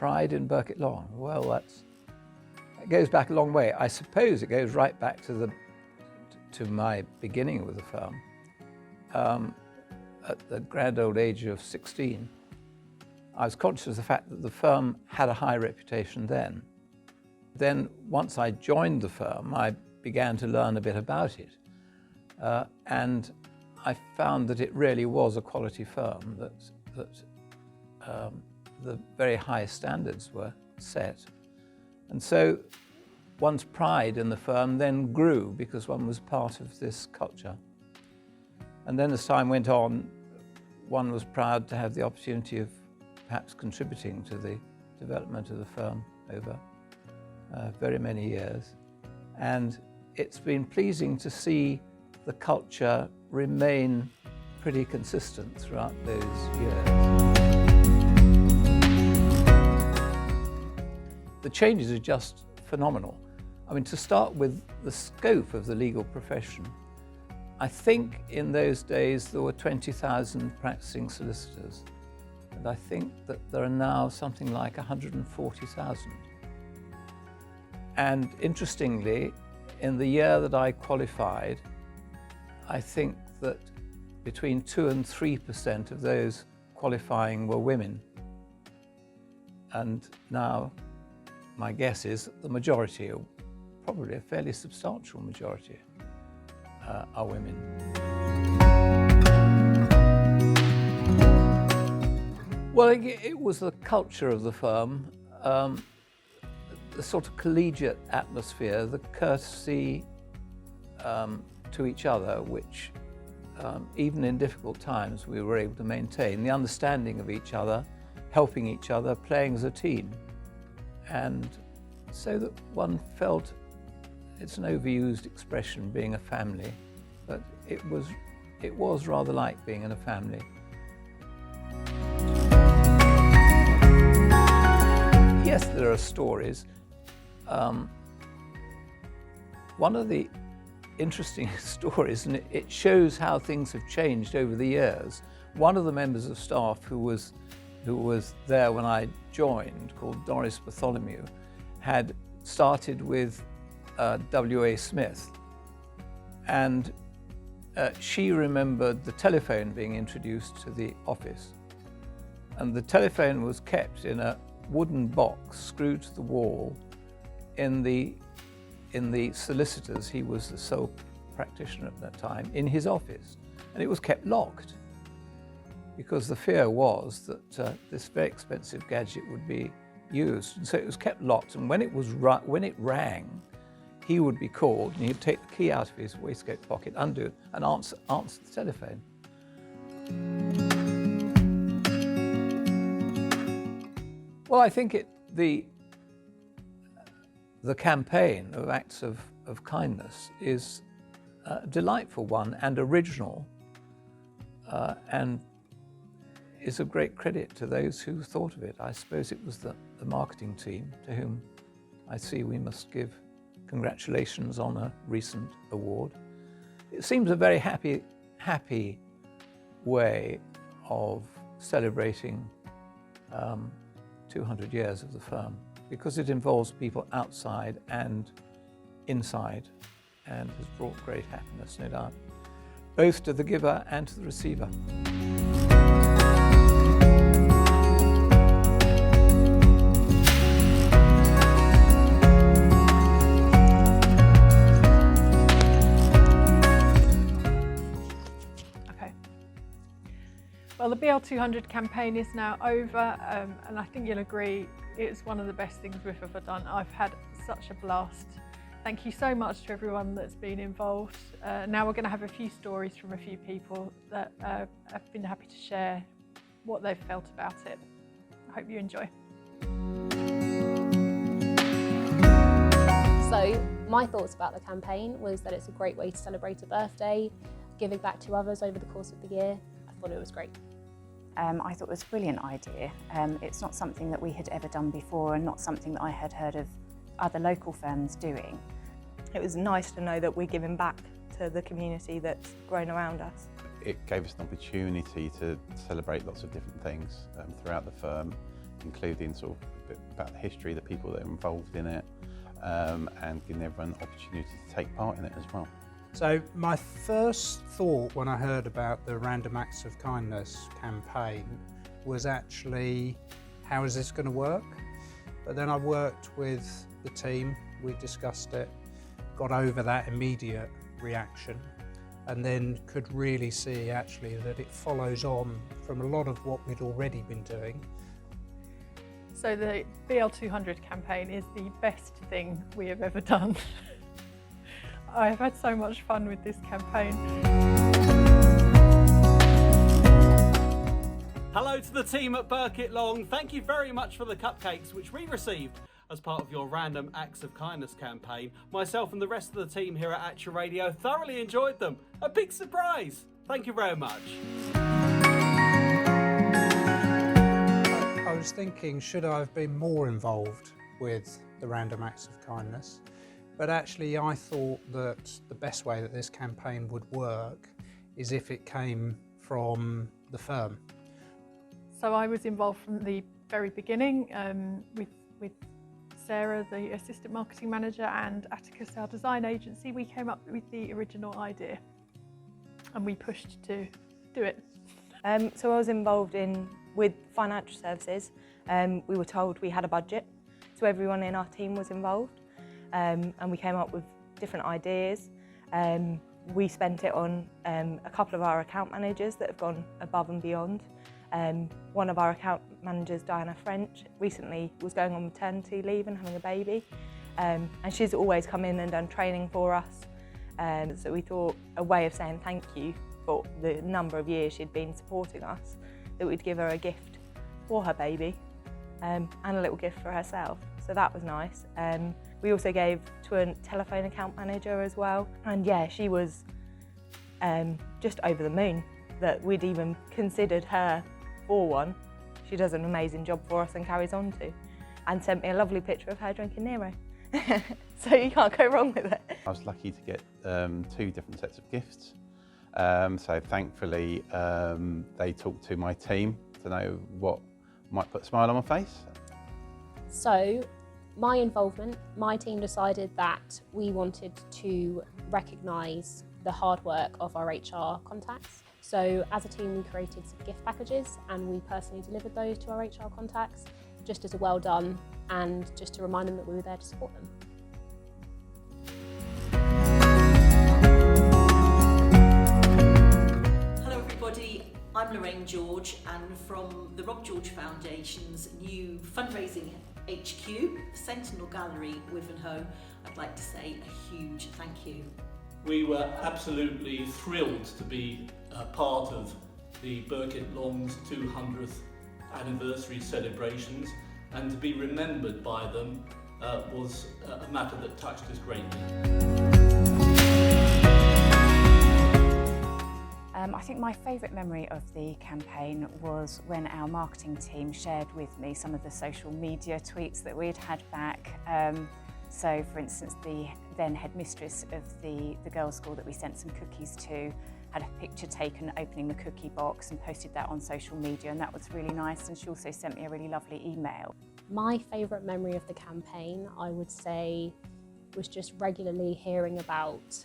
pride in Burkitt Long? Well, it goes back a long way. I suppose it goes right back to my beginning with the firm. At the grand old age of 16, I was conscious of the fact that the firm had a high reputation then. Then, once I joined the firm, I began to learn a bit about it. And I found that it really was a quality firm, that the very high standards were set. And so one's pride in the firm then grew because one was part of this culture. And then as time went on, one was proud to have the opportunity of perhaps contributing to the development of the firm over very many years. And it's been pleasing to see the culture remain pretty consistent throughout those years. The changes are just phenomenal. I mean, to start with the scope of the legal profession, I think in those days there were 20,000 practicing solicitors, and I think that there are now something like 140,000. And interestingly, in the year that I qualified, I think that between 2 and 3% of those qualifying were women. And now my guess is that the majority, or probably a fairly substantial majority, are women. Well, it was the culture of the firm, the sort of collegiate atmosphere, the courtesy to each other, which even in difficult times we were able to maintain, the understanding of each other, helping each other, playing as a team. And so that one felt, it's an overused expression, being a family, but it was rather like being in a family. Yes, there are stories. One of the interesting stories, and it shows how things have changed over the years. One of the members of staff who was there when I joined, called Doris Bartholomew, had started with W.A. Smith, and she remembered the telephone being introduced to the office, and the telephone was kept in a wooden box screwed to the wall in the solicitor's, he was the sole practitioner at that time, in his office, and it was kept locked because the fear was that this very expensive gadget would be used. And so it was kept locked, and when it rang, he would be called and he'd take the key out of his waistcoat pocket, undo it, and answer the telephone. Well, I think the campaign of acts of kindness is a delightful one and original, and is a great credit to those who thought of it. I suppose it was the marketing team, to whom I see we must give congratulations on a recent award. It seems a very happy way of celebrating 200 years of the firm, because it involves people outside and inside, and has brought great happiness, no doubt, both to the giver and to the receiver. Well, the BL200 campaign is now over, and I think you'll agree it's one of the best things we've ever done. I've had such a blast. Thank you so much to everyone that's been involved. Now we're going to have a few stories from a few people that have been happy to share what they've felt about it. I hope you enjoy. So my thoughts about the campaign was that it's a great way to celebrate a birthday, giving back to others over the course of the year. I thought it was great. I thought it was a brilliant idea. It's not something that we had ever done before, and not something that I had heard of other local firms doing. It was nice to know that we're giving back to the community that's grown around us. It gave us an opportunity to celebrate lots of different things throughout the firm, including sort of a bit about the history, the people that are involved in it, and giving everyone an opportunity to take part in it as well. So my first thought when I heard about the Random Acts of Kindness campaign was actually, how is this going to work? But then I worked with the team, we discussed it, got over that immediate reaction, and then could really see actually that it follows on from a lot of what we'd already been doing. So the BL200 campaign is the best thing we have ever done. I have had so much fun with this campaign. Hello to the team at Burkitt Long. Thank you very much for the cupcakes which we received as part of your Random Acts of Kindness campaign. Myself and the rest of the team here at Actua Radio thoroughly enjoyed them. A big surprise. Thank you very much. I was thinking, should I have been more involved with the Random Acts of Kindness? But actually I thought that the best way that this campaign would work is if it came from the firm. So I was involved from the very beginning with Sarah, the assistant marketing manager, and Atticus, our design agency. We came up with the original idea and we pushed to do it. So I was involved with financial services. We were told we had a budget, so everyone in our team was involved, and we came up with different ideas. We spent it on a couple of our account managers that have gone above and beyond. One of our account managers, Diana French, recently was going on maternity leave and having a baby, and she's always come in and done training for us. So we thought a way of saying thank you for the number of years she'd been supporting us, that we'd give her a gift for her baby and a little gift for herself. So that was nice. We also gave to a telephone account manager as well, and yeah, she was just over the moon that we'd even considered her for one. She does an amazing job for us and carries on to, and sent me a lovely picture of her drinking Nero. So you can't go wrong with it. I was lucky to get 2 different sets of gifts. So thankfully they talked to my team to know what might put a smile on my face. So my involvement, my team decided that we wanted to recognise the hard work of our HR contacts. So as a team we created some gift packages and we personally delivered those to our HR contacts just as a well done and just to remind them that we were there to support them. Hello everybody, I'm Lorraine George, and from the Rob George Foundation's new fundraising HQ, Sentinel Gallery, Wivenhoe, I'd like to say a huge thank you. We were absolutely thrilled to be part of the Burkitt Long's 200th anniversary celebrations, and to be remembered by them was a matter that touched us greatly. I think my favourite memory of the campaign was when our marketing team shared with me some of the social media tweets that we'd had back. So for instance, the then headmistress of the girls' school that we sent some cookies to had a picture taken opening the cookie box and posted that on social media, and that was really nice, and she also sent me a really lovely email. My favourite memory of the campaign, I would say, was just regularly hearing about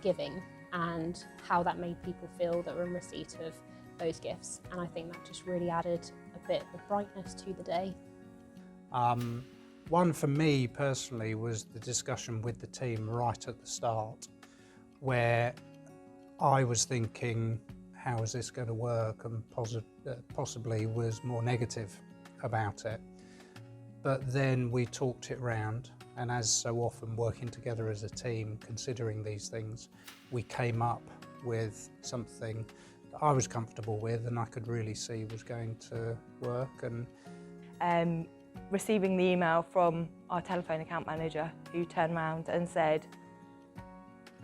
giving and how that made people feel that were in receipt of those gifts, and I think that just really added a bit of brightness to the day. One for me personally was the discussion with the team right at the start, where I was thinking, how is this going to work, and possibly was more negative about it. But then we talked it round, and as so often working together as a team, considering these things, we came up with something that I was comfortable with and I could really see was going to work. And receiving the email from our telephone account manager, who turned around and said,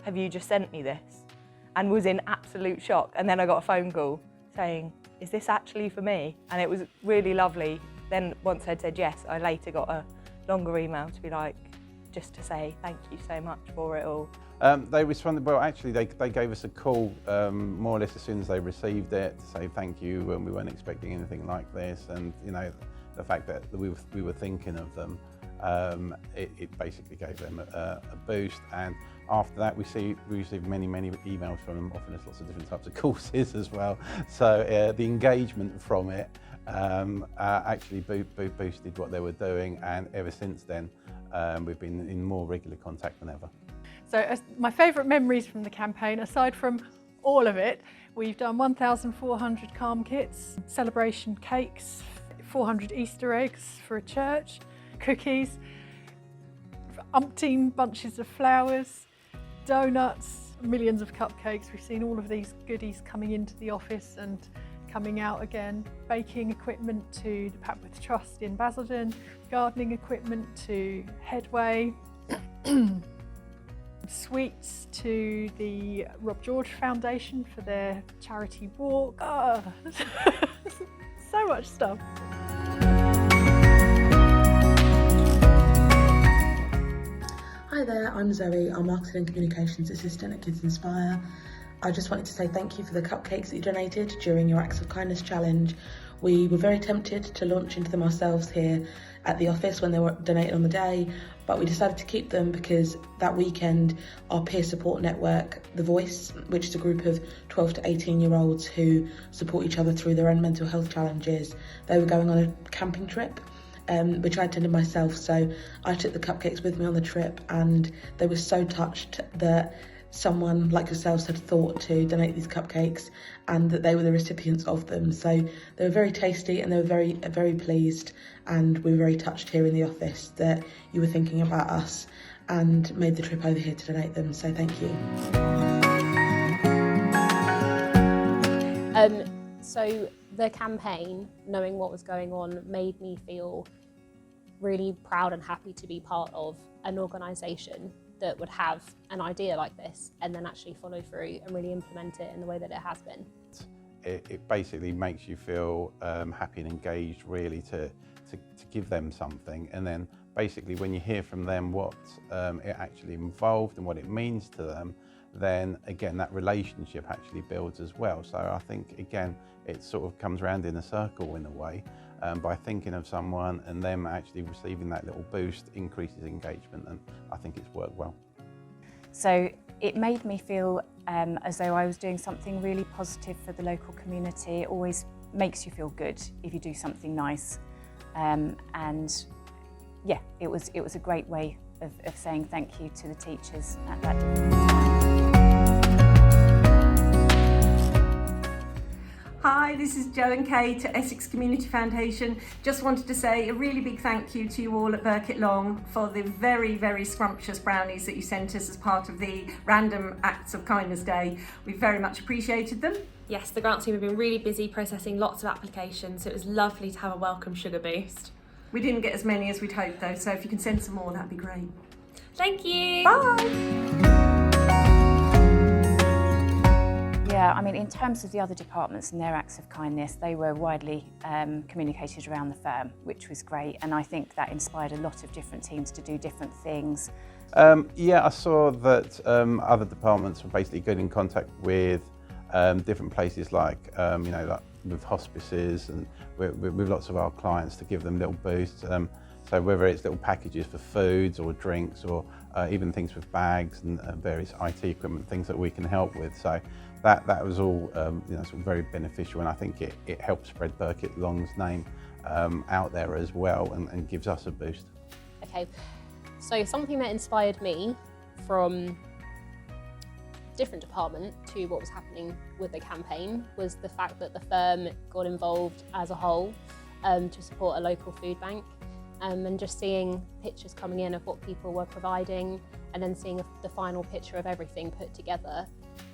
"Have you just sent me this?" and was in absolute shock. And then I got a phone call saying, "Is this actually for me?" And it was really lovely. Then once I'd said yes, I later got a longer email to be like, just to say thank you so much for it all. They responded, well actually they gave us a call more or less as soon as they received it to say thank you, and we weren't expecting anything like this, and you know, the fact that we were thinking of them, it basically gave them a boost. And after that, we received many emails from them, offering us lots of different types of courses as well. So the engagement from it actually boosted what they were doing, and ever since then, we've been in more regular contact than ever. So my favourite memories from the campaign, aside from all of it, we've done 1,400 calm kits, celebration cakes, 400 Easter eggs for a church, cookies, umpteen bunches of flowers, donuts, millions of cupcakes. We've seen all of these goodies coming into the office and coming out again. Baking equipment to the Papworth Trust in Basildon, gardening equipment to Headway, sweets to the Rob George Foundation for their charity walk. Oh, so much stuff. Hi there, I'm Zoe, our Marketing and Communications Assistant at Kids Inspire. I just wanted to say thank you for the cupcakes that you donated during your Acts of Kindness challenge. We were very tempted to launch into them ourselves here at the office when they were donated on the day, but we decided to keep them because that weekend our peer support network, The Voice, which is a group of 12 to 18-year-olds who support each other through their own mental health challenges, they were going on a camping trip. Which I attended myself, so I took the cupcakes with me on the trip, and they were so touched that someone like yourselves had thought to donate these cupcakes and that they were the recipients of them. So they were very tasty and they were very pleased, and we were very touched here in the office that you were thinking about us and made the trip over here to donate them, so thank you. So the campaign, knowing what was going on, made me feel really proud and happy to be part of an organisation that would have an idea like this and then actually follow through and really implement it in the way that it has been. It basically makes you feel happy and engaged, really, to give them something, and then basically when you hear from them what it actually involved and what it means to them, then again that relationship actually builds as well. So I think again it sort of comes around in a circle in a way. By thinking of someone and them actually receiving that little boost increases engagement, and I think it's worked well. So it made me feel as though I was doing something really positive for the local community. It always makes you feel good if you do something nice, and yeah, it was a great way of saying thank you to the teachers at that time. Hi, this is Jo and Kate at Essex Community Foundation. Just wanted to say a really big thank you to you all at Burkitt Long for the very scrumptious brownies that you sent us as part of the Random Acts of Kindness Day. We very much appreciated them. Yes, the grant team have been really busy processing lots of applications, so it was lovely to have a welcome sugar boost. We didn't get as many as we'd hoped though, so if you can send some more, that'd be great. Thank you. Bye. Yeah, I mean, in terms of the other departments and their acts of kindness, they were widely communicated around the firm, which was great, and I think that inspired a lot of different teams to do different things. Yeah, I saw that other departments were basically getting in contact with different places like, you know, like with hospices and with lots of our clients to give them little boosts. So whether it's little packages for foods or drinks, or even things with bags and various IT equipment, things that we can help with. So that was all you know, sort of very beneficial, and I think it helps spread Burkitt Long's name out there as well, and gives us a boost. Okay, so something that inspired me from different department to what was happening with the campaign was the fact that the firm got involved as a whole to support a local food bank, and just seeing pictures coming in of what people were providing and then seeing the final picture of everything put together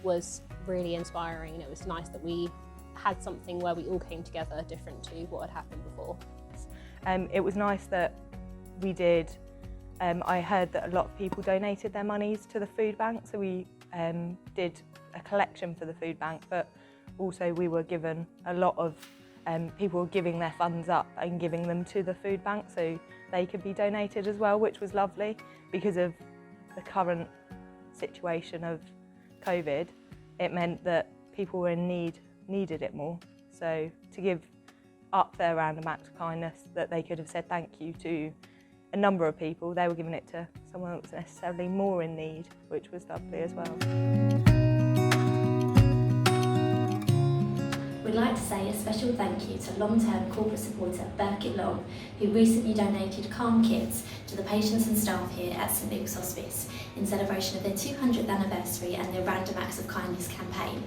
was really inspiring. And it was nice that we had something where we all came together different to what had happened before. It was nice that we did, I heard that a lot of people donated their monies to the food bank, so we did a collection for the food bank, but also we were given a lot of people were giving their funds up and giving them to the food bank so they could be donated as well, which was lovely because of the current situation of COVID. It meant that people were in need, needed it more. So to give up their random act of kindness that they could have said thank you to a number of people. They were giving it to someone that was necessarily more in need, which was lovely as well. We'd like to say a special thank you to long-term corporate supporter Birkett Long, who recently donated calm kits to the patients and staff here at St Luke's Hospice in celebration of their 200th anniversary and their Random Acts of Kindness campaign.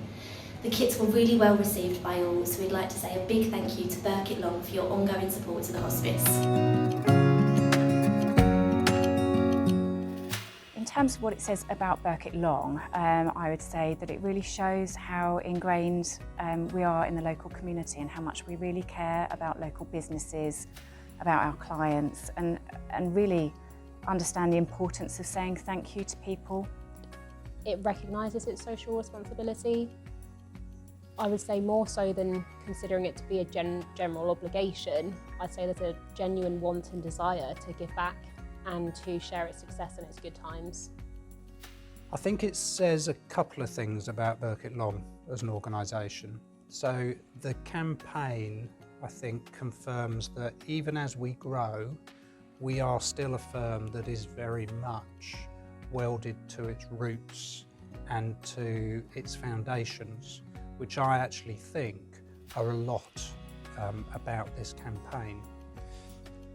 The kits were really well received by all, so we'd like to say a big thank you to Birkett Long for your ongoing support to the hospice. In terms of what it says about Birkett Long, I would say that it really shows how ingrained we are in the local community and how much we really care about local businesses, about our clients, and really understand the importance of saying thank you to people. It recognises its social responsibility. I would say more so than considering it to be a general obligation. I'd say there's a genuine want and desire to give back and to share its success and its good times. I think it says a couple of things about Birkett Long as an organisation. So the campaign, I think, confirms that even as we grow, we are still a firm that is very much welded to its roots and to its foundations, which I actually think are a lot about this campaign.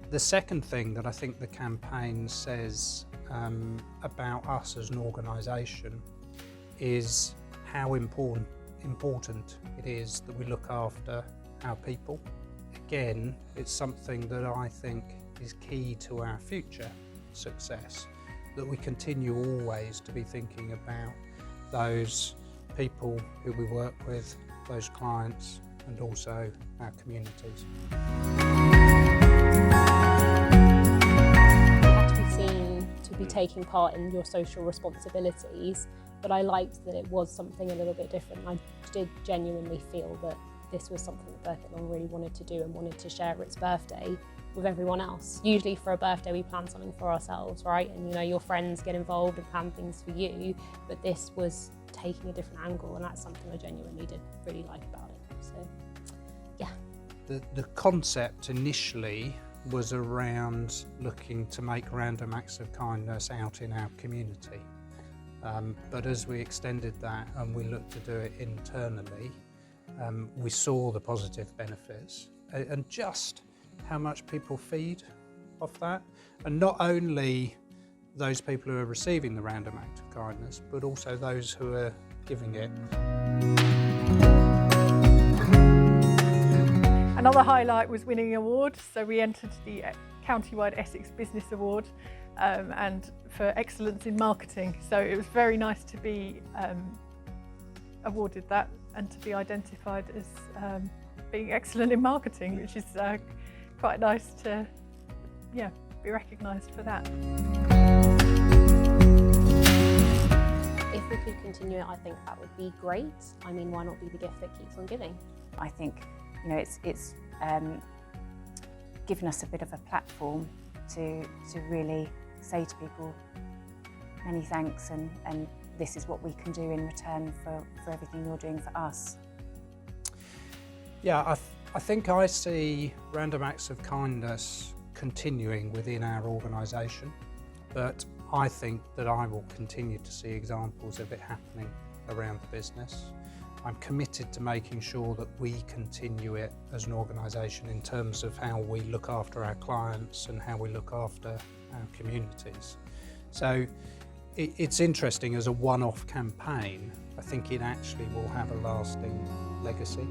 The second thing that I think the campaign says about us as an organisation is how important it is that we look after our people. Again, it's something that I think is key to our future success, that we continue always to be thinking about those people who we work with, those clients, and also our communities. To be taking part in your social responsibilities, but I liked that it was something a little bit different. I did genuinely feel that this was something that Birkett Long really wanted to do and wanted to share its birthday with everyone else. Usually for a birthday we plan something for ourselves, right? And you know, your friends get involved and plan things for you, but this was taking a different angle, and that's something I genuinely did really like about it. So, yeah. The concept initially was around looking to make random acts of kindness out in our community. But as we extended that and we looked to do it internally, we saw the positive benefits and just how much people feed off that. And not only those people who are receiving the random act of kindness, but also those who are giving it. Another highlight was winning an award. So we entered the Countywide Essex Business Award and for excellence in marketing. So it was very nice to be awarded that and to be identified as being excellent in marketing, which is quite nice to be recognised for that. If we could continue it, I think that would be great. I mean, why not be the gift that keeps on giving? I think, you know, it's given us a bit of a platform to really say to people many thanks, and this is what we can do in return for everything you're doing for us. Yeah, I think I see random acts of kindness continuing within our organisation, but I think that I will continue to see examples of it happening around the business. I'm committed to making sure that we continue it as an organisation in terms of how we look after our clients and how we look after our communities. So it's interesting as a one-off campaign. I think it actually will have a lasting legacy.